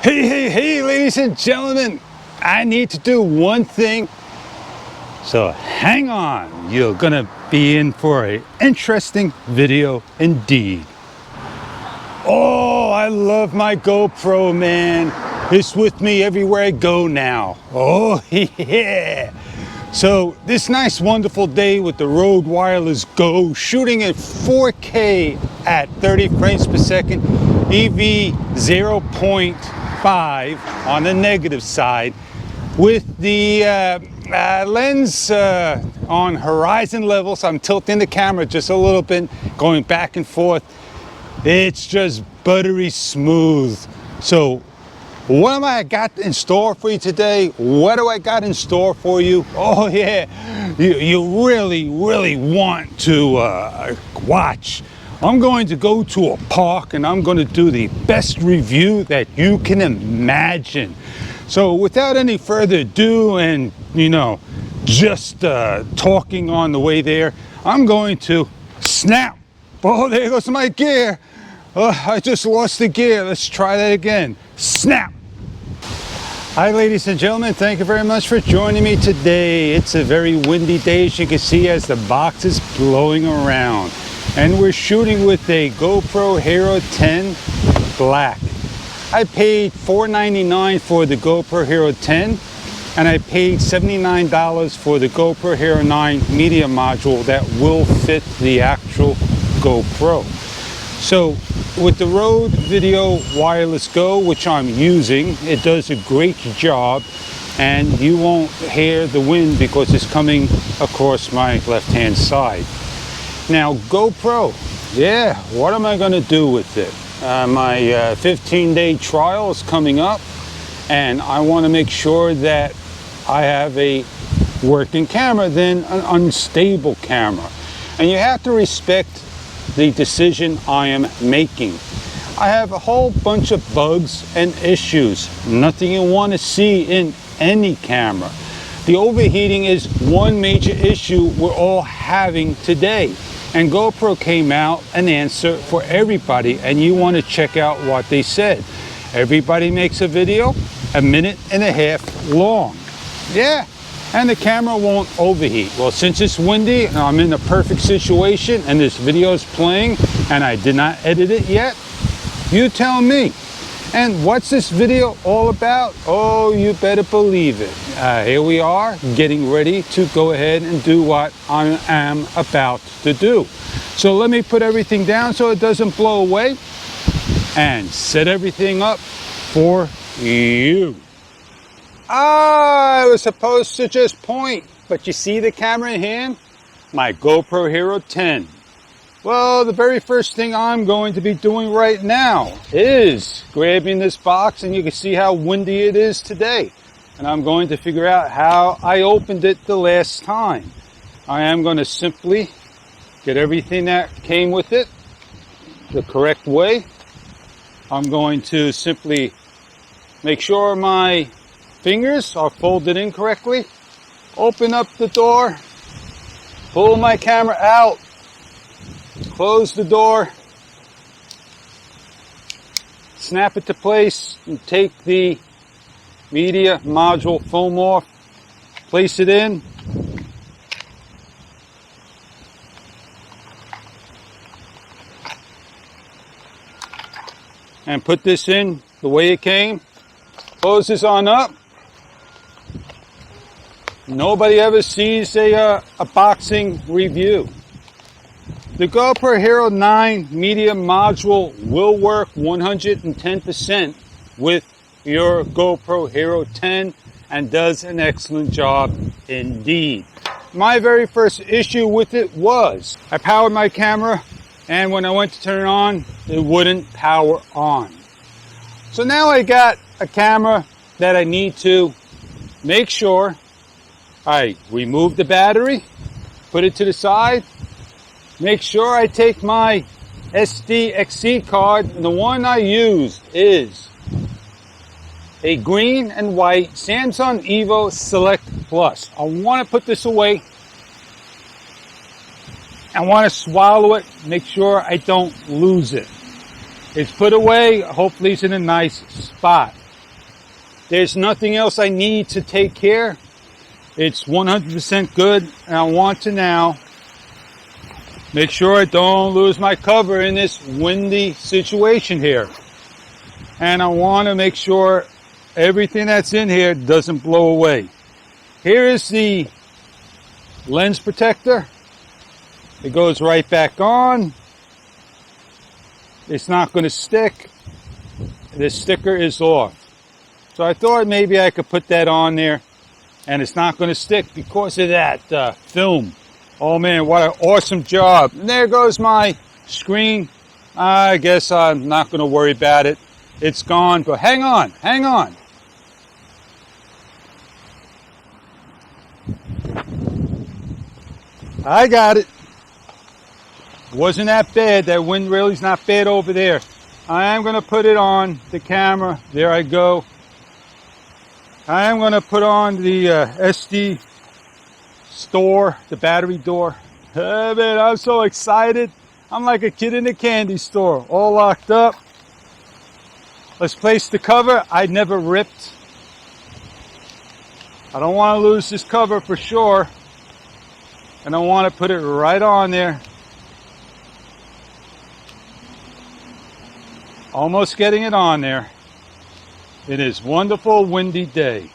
Hey, ladies and gentlemen, I need to do one thing. So hang on, you're gonna be in for an interesting video indeed. Oh, I love my GoPro, man. It's with me everywhere I go now. Oh, yeah. So this nice, wonderful day with the Rode Wireless Go, shooting at 4K at 30 frames per second, EV 0.5 on the negative side, with the lens on horizon level, so I'm tilting the camera just a little bit, going back and forth. It's just buttery smooth. So what am I got in store for you today? What do I got in store for you? Oh yeah, you really want to watch. I'm going to go to a park and I'm going to do the best review that you can imagine. So without any further ado, and just talking on the way there, I'm going to snap. Oh, there goes my gear. I just lost the gear. Let's try that again. Snap. Hi, ladies and gentlemen. Thank you very much for joining me today. It's a very windy day, as you can see, as the box is blowing around. And we're shooting with a GoPro Hero 10 Black. I paid $4.99 for the GoPro Hero 10, and I paid $79 for the GoPro Hero 9 media module that will fit the actual GoPro. So with the Rode Video Wireless Go, which I'm using, it does a great job, and you won't hear the wind because it's coming across my left-hand side. Now GoPro, yeah, what am I going to do with it? My 15-day trial is coming up, and I want to make sure that I have a working camera than an unstable camera. And you have to respect the decision I am making. I have a whole bunch of bugs and issues, nothing you want to see in any camera. The overheating is one major issue we're all having today. And GoPro came out an answer for everybody, and you want to check out what they said. Everybody makes a video 1.5 minutes long. Yeah, and the camera won't overheat. Well, since it's windy and I'm in the perfect situation and this video is playing and I did not edit it yet, you tell me. And what's this video all about? Oh, you better believe it. Here we are getting ready to go ahead and do what I am about to do. So let me put everything down so it doesn't blow away and set everything up for you. I was supposed to just point, but you see the camera in hand? My GoPro Hero 10. Well, the very first thing I'm going to be doing right now is grabbing this box, and you can see how windy it is today. And I'm going to figure out how I opened it the last time. I am going to simply get everything that came with it the correct way. I'm going to simply make sure my fingers are folded in correctly, open up the door, pull my camera out, close the door, snap it to place, and take the media module foam off, place it in, and put this in the way it came. Close this on up. Nobody ever sees a boxing review. The GoPro Hero 9 media module will work 110% with your GoPro Hero 10 and does an excellent job indeed. My very first issue with it was I powered my camera, and when I went to turn it on, it wouldn't power on. So now I got a camera that I need to make sure I remove the battery, put it to the side, make sure I take my SDXC card, and the one I used is a green and white Samsung Evo Select Plus. I want to put this away. I want to swallow it, make sure I don't lose it. It's put away, hopefully it's in a nice spot. There's nothing else I need to take care. It's 100% good, and I want to now make sure I don't lose my cover in this windy situation here. And I want to make sure everything that's in here doesn't blow away. Here is the lens protector. It goes right back on. It's not going to stick. The sticker is off. So I thought maybe I could put that on there, and it's not going to stick because of that film. Oh man, what an awesome job. And there goes my screen. I guess I'm not going to worry about it. It's gone, but hang on, hang on. I got it. Wasn't that bad. That wind really's not bad over there. I am going to put it on the camera. There I go. I am going to put on the SD store, the battery door. Oh, man, I'm so excited. I'm like a kid in a candy store, all locked up. Let's place the cover. I never ripped. I don't want to lose this cover for sure. And I want to put it right on there. Almost getting it on there. It is a wonderful windy day.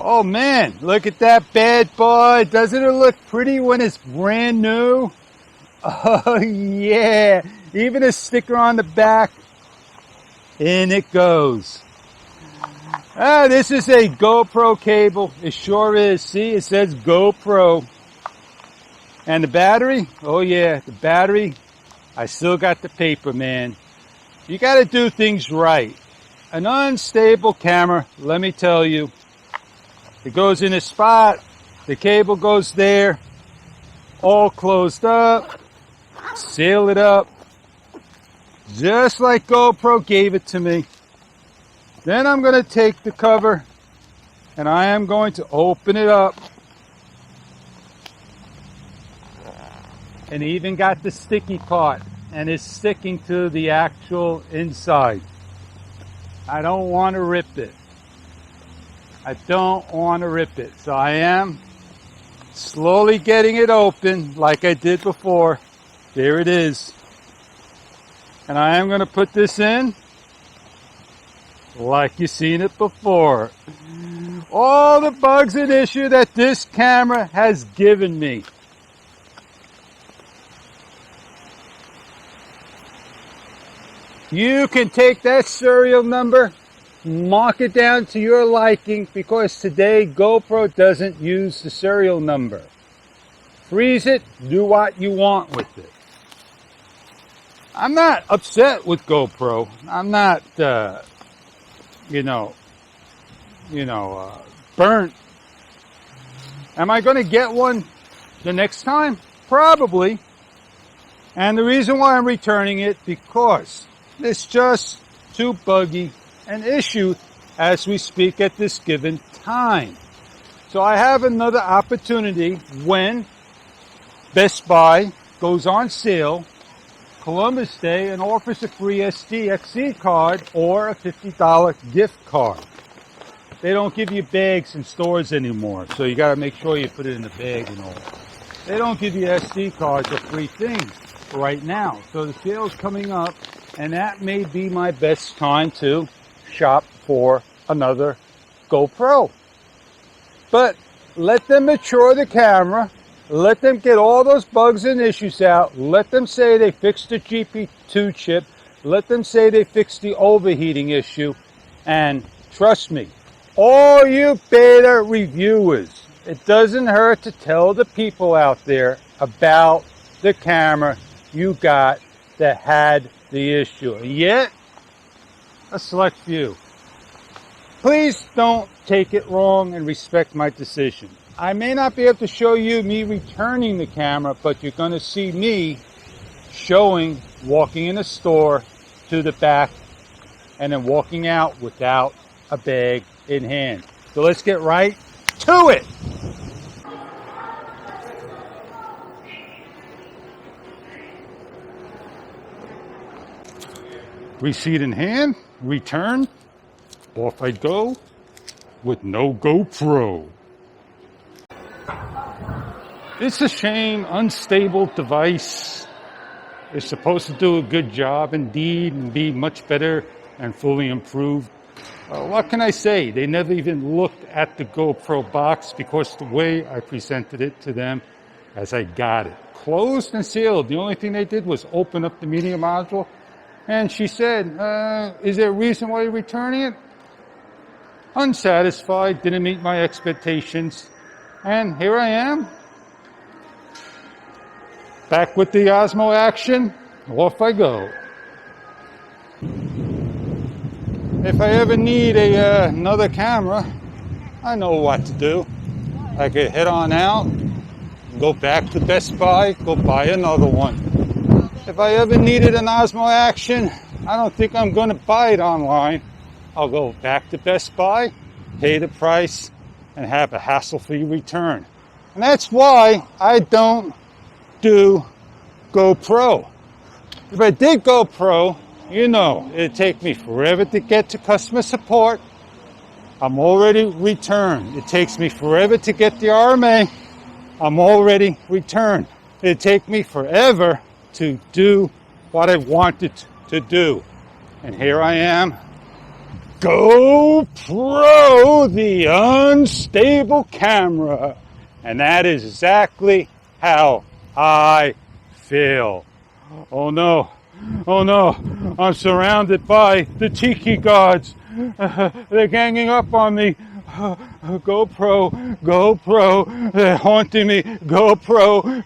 Oh man, look at that bad boy. Doesn't it look pretty when it's brand new? Oh yeah, even a sticker on the back. In it goes. Ah, this is a GoPro cable. It sure is. See, it says GoPro. And the battery? Oh yeah, the battery. I still got the paper, man. You got to do things right. An unstable camera, let me tell you. It goes in a spot. The cable goes there. All closed up. Seal it up. Just like GoPro gave it to me. Then I'm going to take the cover and I am going to open it up. And even got the sticky part. And it's sticking to the actual inside. I don't want to rip it. I don't want to rip it. So I am slowly getting it open like I did before. There it is. And I am going to put this in like you've seen it before. All the bugs and issue that this camera has given me. You can take that serial number, mark it down to your liking, because today GoPro doesn't use the serial number. Freeze it, do what you want with it. I'm not upset with GoPro. I'm not, burnt. Am I going to get one the next time? Probably. And the reason why I'm returning it, because it's just too buggy an issue as we speak at this given time. So I have another opportunity when Best Buy goes on sale Columbus Day and offers a free SDXC card or a $50 gift card. They don't give you bags in stores anymore, so you got to make sure you put it in the bag and all. They don't give you SD cards or free things right now. So the sale's coming up, and that may be my best time to shop for another GoPro. But let them mature the camera. Let them get all those bugs and issues out. Let them say they fixed the GP2 chip. Let them say they fixed the overheating issue. And trust me, all you beta reviewers, it doesn't hurt to tell the people out there about the camera you got that had the issue. And yet, a select few. Please don't take it wrong and respect my decision. I may not be able to show you me returning the camera, but you're going to see me showing walking in a store to the back and then walking out without a bag in hand. So let's get right to it. Receipt in hand, return, off I go with no GoPro. It's a shame, unstable device. It's supposed to do a good job indeed and be much better and fully improved. What can I say? They never even looked at the GoPro box because the way I presented it to them as I got it. Closed and sealed. The only thing they did was open up the media module. And she said, is there a reason why you're returning it? Unsatisfied, didn't meet my expectations. And here I am. Back with the Osmo action, off I go. If I ever need another camera, I know what to do. I could head on out, go back to Best Buy, go buy another one. If I ever needed an Osmo action, I don't think I'm going to buy it online. I'll go back to Best Buy, pay the price, and have a hassle-free return. And that's why I don't do GoPro. If I did GoPro, you know, it'd take me forever to get to customer support. I'm already returned. It takes me forever to get the RMA. I'm already returned. It'd take me forever to do what I wanted to do. And here I am. GoPro, the unstable camera. And that is exactly how I feel. Oh no, I'm surrounded by the tiki gods. They're ganging up on me. GoPro, they're haunting me. GoPro.